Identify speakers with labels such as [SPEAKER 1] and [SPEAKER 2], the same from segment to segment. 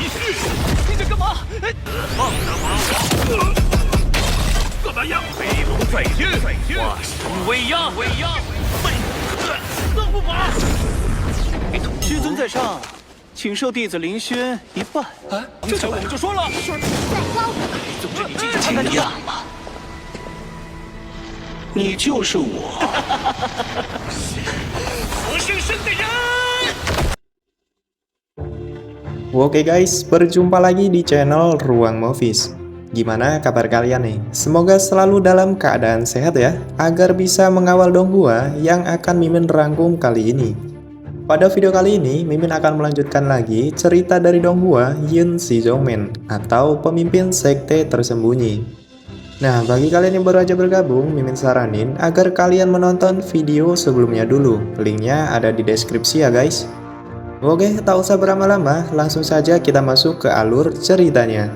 [SPEAKER 1] 你在干嘛？放着马我！怎么样？飞龙在天，化神为压，更不法！
[SPEAKER 2] 师尊在上，请受弟子凌轩一拜。
[SPEAKER 1] 这才我们就说了，总之你进去
[SPEAKER 2] 惊讶吗？你就是我，
[SPEAKER 1] 活生生的人。
[SPEAKER 3] Oke guys, berjumpa lagi di channel Ruang Movies. Gimana kabar kalian nih? Semoga selalu dalam keadaan sehat ya, agar bisa mengawal Donghua yang akan Mimin rangkum kali ini. Pada video kali ini, Mimin akan melanjutkan lagi cerita dari Donghua Yin Shizongmen atau pemimpin sekte tersembunyi. Nah, bagi kalian yang baru aja bergabung, Mimin saranin agar kalian menonton video sebelumnya dulu. Linknya ada di deskripsi ya guys. Oke, tak usah berlama-lama, langsung saja kita masuk ke alur ceritanya.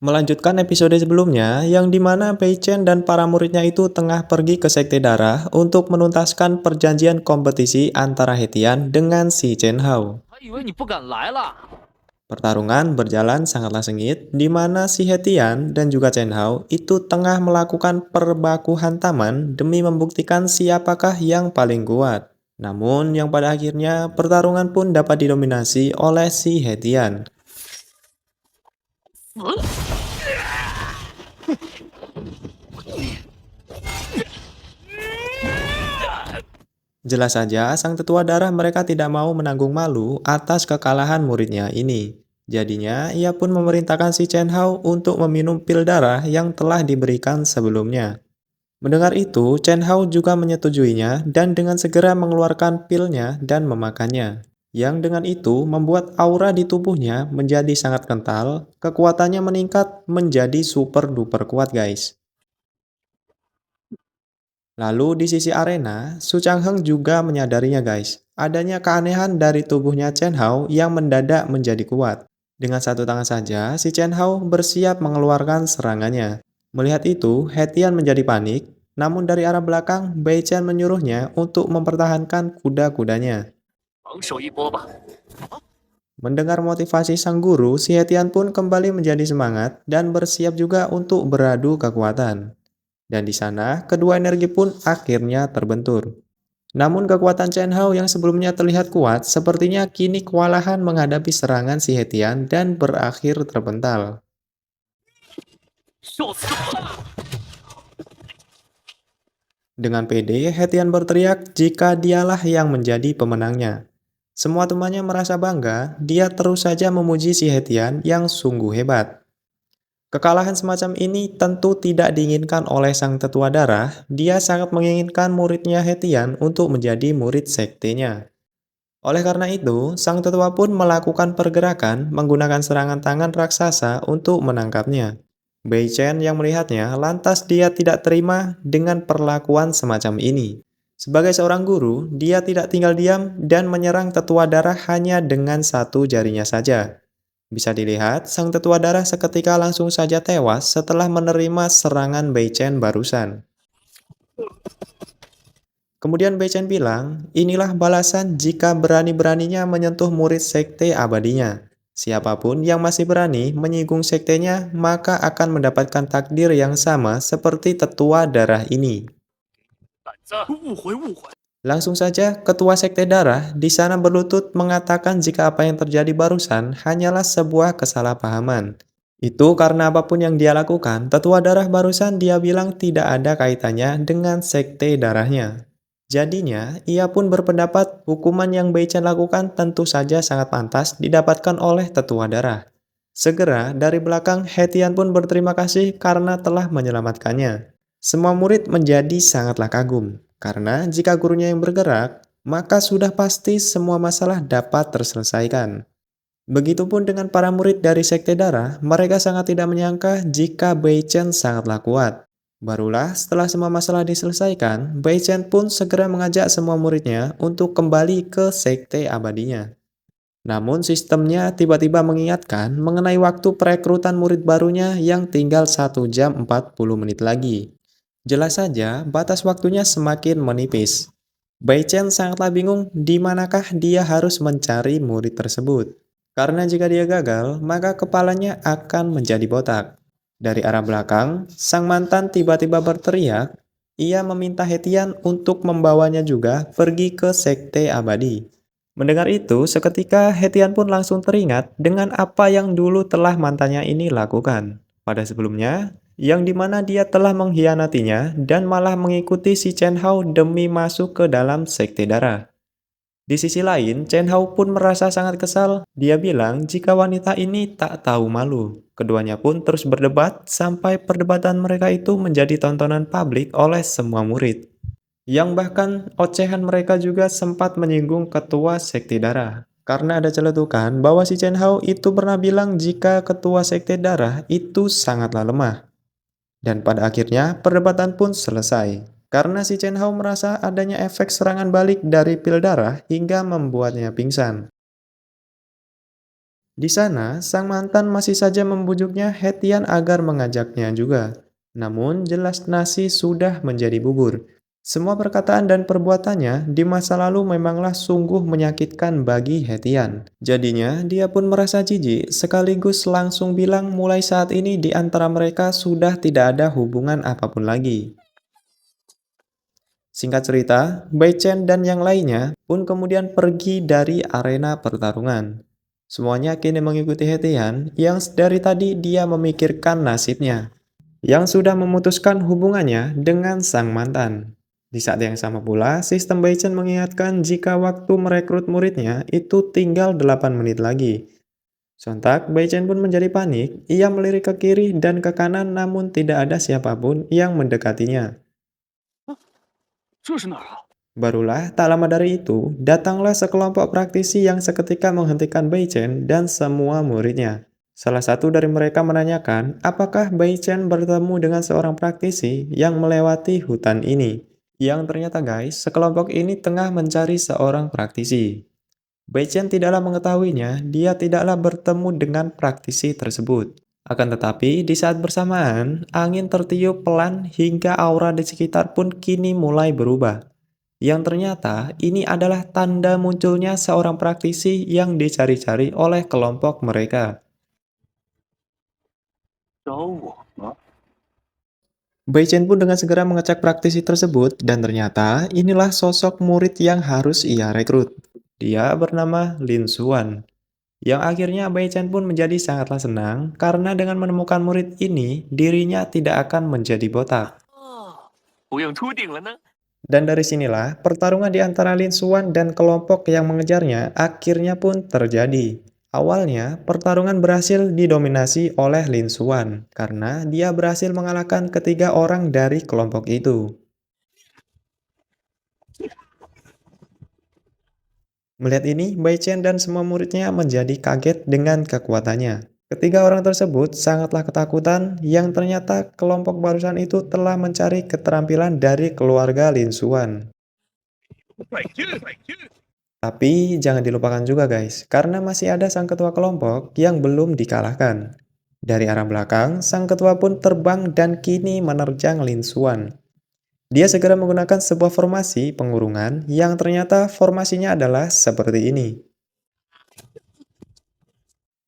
[SPEAKER 3] Melanjutkan episode sebelumnya, yang dimana Bei Chen dan para muridnya itu tengah pergi ke Sekte Darah untuk menuntaskan perjanjian kompetisi antara Hetian dengan si Chen Hao. Pertarungan berjalan sangatlah sengit, di mana si Hetian dan juga Chen Hao itu tengah melakukan perbaku hantaman demi membuktikan siapakah yang paling kuat. Namun yang pada akhirnya pertarungan pun dapat didominasi oleh si Hetian. Jelas saja sang tetua darah mereka tidak mau menanggung malu atas kekalahan muridnya ini. Jadinya, ia pun memerintahkan si Chen Hao untuk meminum pil darah yang telah diberikan sebelumnya. Mendengar itu, Chen Hao juga menyetujuinya dan dengan segera mengeluarkan pilnya dan memakannya. Yang dengan itu membuat aura di tubuhnya menjadi sangat kental, kekuatannya meningkat menjadi super duper kuat guys. Lalu di sisi arena, Su Changheng juga menyadarinya guys, adanya keanehan dari tubuhnya Chen Hao yang mendadak menjadi kuat. Dengan satu tangan saja, si Chen Hao bersiap mengeluarkan serangannya. Melihat itu, Hetian menjadi panik, namun dari arah belakang, Bei Chen menyuruhnya untuk mempertahankan kuda-kudanya. Mendengar motivasi sang guru, si Hetian pun kembali menjadi semangat dan bersiap juga untuk beradu kekuatan. Dan di sana, kedua energi pun akhirnya terbentur. Namun kekuatan Chen Hao yang sebelumnya terlihat kuat, sepertinya kini kewalahan menghadapi serangan si Hetian dan berakhir terpental. Dengan pede, Hetian berteriak jika dialah yang menjadi pemenangnya. Semua temannya merasa bangga, dia terus saja memuji si Hetian yang sungguh hebat. Kekalahan semacam ini tentu tidak diinginkan oleh sang tetua darah, dia sangat menginginkan muridnya Hetian untuk menjadi murid sektenya. Oleh karena itu, sang tetua pun melakukan pergerakan menggunakan serangan tangan raksasa untuk menangkapnya. Bei Chen yang melihatnya, lantas dia tidak terima dengan perlakuan semacam ini. Sebagai seorang guru, dia tidak tinggal diam dan menyerang tetua darah hanya dengan satu jarinya saja. Bisa dilihat, sang tetua darah seketika langsung saja tewas setelah menerima serangan Bei Chen barusan. Kemudian Bei Chen bilang, inilah balasan jika berani-beraninya menyentuh murid sekte abadinya. Siapapun yang masih berani menyinggung sektenya, maka akan mendapatkan takdir yang sama seperti tetua darah ini. Langsung saja, ketua sekte darah di sana berlutut mengatakan jika apa yang terjadi barusan hanyalah sebuah kesalahpahaman. Itu karena apapun yang dia lakukan, tetua darah barusan dia bilang tidak ada kaitannya dengan sekte darahnya. Jadinya, ia pun berpendapat hukuman yang Bei Chen lakukan tentu saja sangat pantas didapatkan oleh tetua darah. Segera, dari belakang, Hetian pun berterima kasih karena telah menyelamatkannya. Semua murid menjadi sangatlah kagum. Karena jika gurunya yang bergerak, maka sudah pasti semua masalah dapat terselesaikan. Begitupun dengan para murid dari Sekte Darah, mereka sangat tidak menyangka jika Bei Chen sangatlah kuat. Barulah setelah semua masalah diselesaikan, Bei Chen pun segera mengajak semua muridnya untuk kembali ke Sekte abadinya. Namun sistemnya tiba-tiba mengingatkan mengenai waktu perekrutan murid barunya yang tinggal 1 jam 40 menit lagi. Jelas saja, batas waktunya semakin menipis. Bai Chen sangatlah bingung di manakah dia harus mencari murid tersebut. Karena jika dia gagal, maka kepalanya akan menjadi botak. Dari arah belakang, sang mantan tiba-tiba berteriak. Ia meminta Hetian untuk membawanya juga pergi ke Sekte Abadi. Mendengar itu, seketika Hetian pun langsung teringat dengan apa yang dulu telah mantannya ini lakukan. Pada sebelumnya, yang dimana dia telah mengkhianatinya dan malah mengikuti si Chen Hao demi masuk ke dalam Sekte Darah. Di sisi lain, Chen Hao pun merasa sangat kesal. Dia bilang jika wanita ini tak tahu malu. Keduanya pun terus berdebat sampai perdebatan mereka itu menjadi tontonan publik oleh semua murid. Yang bahkan ocehan mereka juga sempat menyinggung ketua Sekte Darah. Karena ada celetukan bahwa si Chen Hao itu pernah bilang jika ketua Sekte Darah itu sangatlah lemah. Dan pada akhirnya perdebatan pun selesai. Karena si Chen Hao merasa adanya efek serangan balik dari pil darah hingga membuatnya pingsan. Di sana, sang mantan masih saja membujuknya Hetian agar mengajaknya juga. Namun, jelas nasi sudah menjadi bubur. Semua perkataan dan perbuatannya di masa lalu memanglah sungguh menyakitkan bagi Hetian. Jadinya, dia pun merasa jijik sekaligus langsung bilang mulai saat ini di antara mereka sudah tidak ada hubungan apapun lagi. Singkat cerita, Bai Chen dan yang lainnya pun kemudian pergi dari arena pertarungan. Semuanya kini mengikuti Hetian yang dari tadi dia memikirkan nasibnya, yang sudah memutuskan hubungannya dengan sang mantan. Di saat yang sama pula, sistem Bai Chen mengingatkan jika waktu merekrut muridnya itu tinggal 8 menit lagi. Sontak, Bai Chen pun menjadi panik, ia melirik ke kiri dan ke kanan namun tidak ada siapapun yang mendekatinya.
[SPEAKER 1] 这是哪儿啊？
[SPEAKER 3] Barulah tak lama dari itu, datanglah sekelompok praktisi yang seketika menghentikan Bai Chen dan semua muridnya. Salah satu dari mereka menanyakan apakah Bai Chen bertemu dengan seorang praktisi yang melewati hutan ini. Yang ternyata guys, sekelompok ini tengah mencari seorang praktisi. Bai Chen tidaklah mengetahuinya, dia tidaklah bertemu dengan praktisi tersebut. Akan tetapi, di saat bersamaan, angin tertiup pelan hingga aura di sekitar pun kini mulai berubah. Yang ternyata ini adalah tanda munculnya seorang praktisi yang dicari-cari oleh kelompok mereka.
[SPEAKER 1] 找我吗？
[SPEAKER 3] Bai Chen pun dengan segera mengecek praktisi tersebut dan ternyata inilah sosok murid yang harus ia rekrut. Dia bernama Lin Xuan. Yang akhirnya Bai Chen pun menjadi sangatlah senang karena dengan menemukan murid ini, dirinya tidak akan menjadi botak.
[SPEAKER 1] 啊，不用秃顶了呢。
[SPEAKER 3] Dan dari sinilah pertarungan di antara Lin Xuan dan kelompok yang mengejarnya akhirnya pun terjadi. Awalnya, pertarungan berhasil didominasi oleh Lin Xuan karena dia berhasil mengalahkan ketiga orang dari kelompok itu. Melihat ini, Bai Chen dan semua muridnya menjadi kaget dengan kekuatannya. Ketiga orang tersebut sangatlah ketakutan yang ternyata kelompok barusan itu telah mencari keterampilan dari keluarga Lin Xuan.
[SPEAKER 1] 快去，快去！
[SPEAKER 3] Tapi jangan dilupakan juga guys, karena masih ada sang ketua kelompok yang belum dikalahkan. Dari arah belakang, sang ketua pun terbang dan kini menerjang Lin Xuan. Dia segera menggunakan sebuah formasi pengurungan yang ternyata formasinya adalah seperti ini.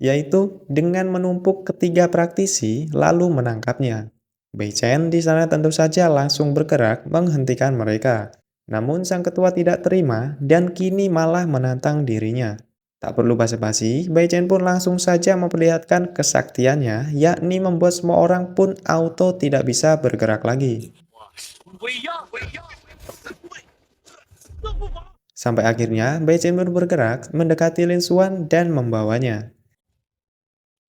[SPEAKER 3] Yaitu dengan menumpuk ketiga praktisi lalu menangkapnya. Bai Chen di sana tentu saja langsung bergerak menghentikan mereka. Namun sang ketua tidak terima dan kini malah menantang dirinya. Tak perlu basa-basi, Bai Chen pun langsung saja memperlihatkan kesaktiannya, yakni membuat semua orang pun auto tidak bisa bergerak lagi.
[SPEAKER 1] 威压，威压，四不法。
[SPEAKER 3] Sampai akhirnya Bai Chen pun bergerak mendekati Lin Xuan dan membawanya.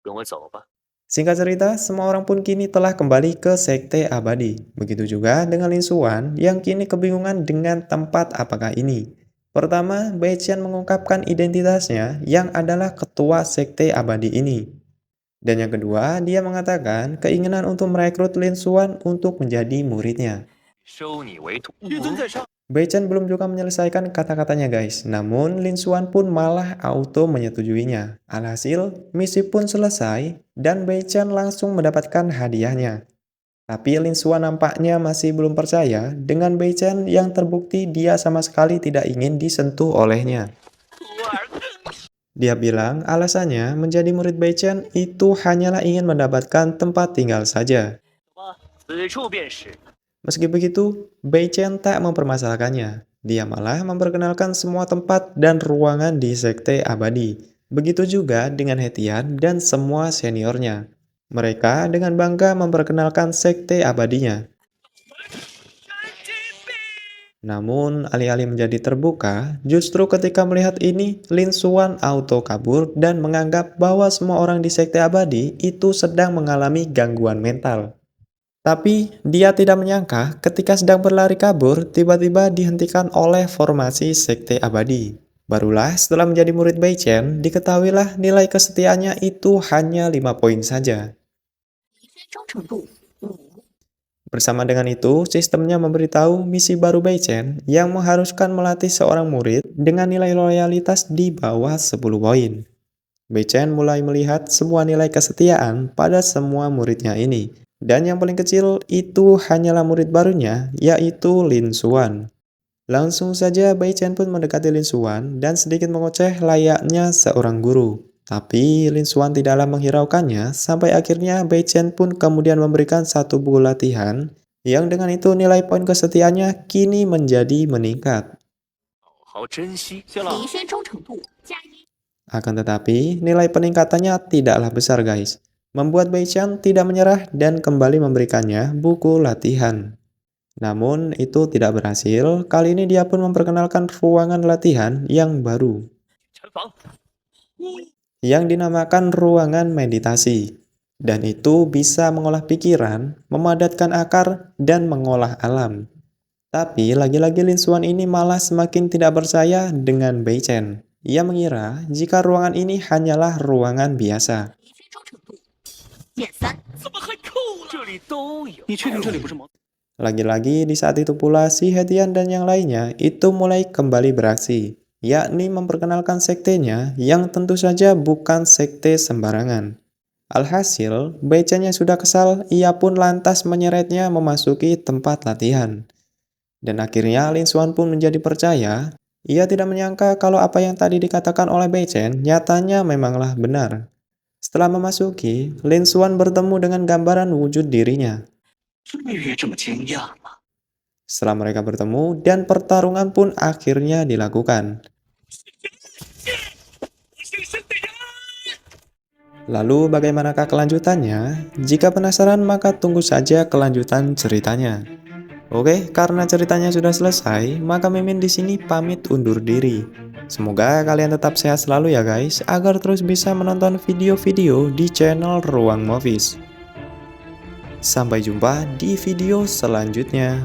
[SPEAKER 1] 跟我走吧。
[SPEAKER 3] Singkat cerita, semua orang pun kini telah kembali ke Sekte Abadi. Begitu juga dengan Lin Xuan yang kini kebingungan dengan tempat apakah ini. Pertama, Bai Chen mengungkapkan identitasnya yang adalah ketua Sekte Abadi ini. Dan yang kedua, dia mengatakan keinginan untuk merekrut Lin Xuan untuk menjadi muridnya.
[SPEAKER 1] 收你为徒。
[SPEAKER 2] 玉尊在上。
[SPEAKER 3] Bai Chen belum juga menyelesaikan kata-katanya guys, namun Lin Xuan pun malah auto menyetujuinya. Alhasil, misi pun selesai dan Bai Chen langsung mendapatkan hadiahnya. Tapi Lin Xuan nampaknya masih belum percaya dengan Bei Chen yang terbukti dia sama sekali tidak ingin disentuh olehnya. Dia bilang alasannya menjadi murid Bei Chen itu hanyalah ingin mendapatkan tempat tinggal saja.
[SPEAKER 1] 此处便是。
[SPEAKER 3] Meski begitu, Bei Chen tak mempermasalahkannya. Dia malah memperkenalkan semua tempat dan ruangan di Sekte Abadi. Begitu juga dengan Hetian dan semua seniornya. Mereka dengan bangga memperkenalkan Sekte Abadinya. Namun, alih-alih menjadi terbuka, justru ketika melihat ini, Lin Xuan auto kabur dan menganggap bahwa semua orang di Sekte Abadi itu sedang mengalami gangguan mental. Tapi, dia tidak menyangka ketika sedang berlari kabur, tiba-tiba dihentikan oleh formasi Sekte Abadi. Barulah setelah menjadi murid Bei Chen, diketahuilah nilai kesetiaannya itu hanya 5 poin saja. Bersama dengan itu, sistemnya memberitahu misi baru Bei Chen yang mengharuskan melatih seorang murid dengan nilai loyalitas di bawah 10 poin. Bei Chen mulai melihat semua nilai kesetiaan pada semua muridnya ini. Dan yang paling kecil itu hanyalah murid barunya, yaitu Lin Xuan. Langsung saja Bei Chen pun mendekati Lin Xuan dan sedikit mengoceh layaknya seorang guru. Tapi Lin Xuan tidaklah menghiraukannya sampai akhirnya Bei Chen pun kemudian memberikan satu buku latihan yang dengan itu nilai poin kesetiaannya kini menjadi meningkat.
[SPEAKER 1] 好珍惜。
[SPEAKER 4] 李轩忠诚度加1。
[SPEAKER 3] Akan tetapi nilai peningkatannya tidaklah besar guys. Membuat Bei Chen tidak menyerah dan kembali memberikannya buku latihan. Namun itu tidak berhasil, kali ini dia pun memperkenalkan ruangan latihan yang baru.
[SPEAKER 1] 前方。
[SPEAKER 3] Yang dinamakan ruangan meditasi. Dan itu bisa mengolah pikiran, memadatkan akar, dan mengolah alam. Tapi lagi-lagi Lin Xuan ini malah semakin tidak percaya dengan Bei Chen. Ia mengira jika ruangan ini hanyalah ruangan biasa.
[SPEAKER 4] 李轩忠诚度减3。
[SPEAKER 1] 怎么还扣了？这里都有。
[SPEAKER 2] 你确定这里不是毛？
[SPEAKER 3] Lagi-lagi di saat itu pula si Hetian dan yang lainnya itu mulai kembali beraksi. Yakni memperkenalkan sektenya yang tentu saja bukan sekte sembarangan. Alhasil, Bei Chen yang sudah kesal, ia pun lantas menyeretnya memasuki tempat latihan. Dan akhirnya Lin Xuan pun menjadi percaya, ia tidak menyangka kalau apa yang tadi dikatakan oleh Bei Chen nyatanya memanglah benar. Setelah memasuki, Lin Xuan bertemu dengan gambaran wujud dirinya.
[SPEAKER 2] 岁月这么惊讶吗？
[SPEAKER 3] Setelah mereka bertemu dan pertarungan pun akhirnya dilakukan. Lalu bagaimanakah kelanjutannya? Jika penasaran maka tunggu saja kelanjutan ceritanya. Oke, karena ceritanya sudah selesai, maka Mimin di sini pamit undur diri. Semoga kalian tetap sehat selalu ya guys, agar terus bisa menonton video-video di channel Ruang Movies. Sampai jumpa di video selanjutnya.